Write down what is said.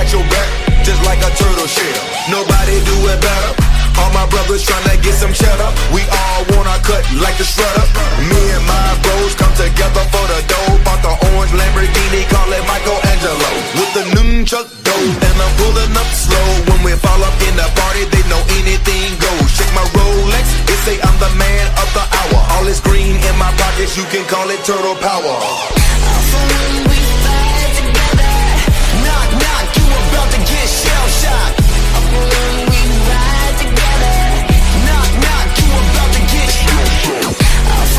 got your back, just like a turtle shell. Nobody do it better. All my brothers tryna get some cheddar. We all wanna cut like the shredder. Me and my bros come together for the dough. Bought the orange Lamborghini, call it Michelangelo. With the nunchuck dough, and I'm pulling up slow. When we fall up in the party, they know anything goes. Check my Rolex, it say I'm the man of the hour. All this green in my pockets, you can call it turtle power. When we fight together, knock knock, you about to get shell shocked.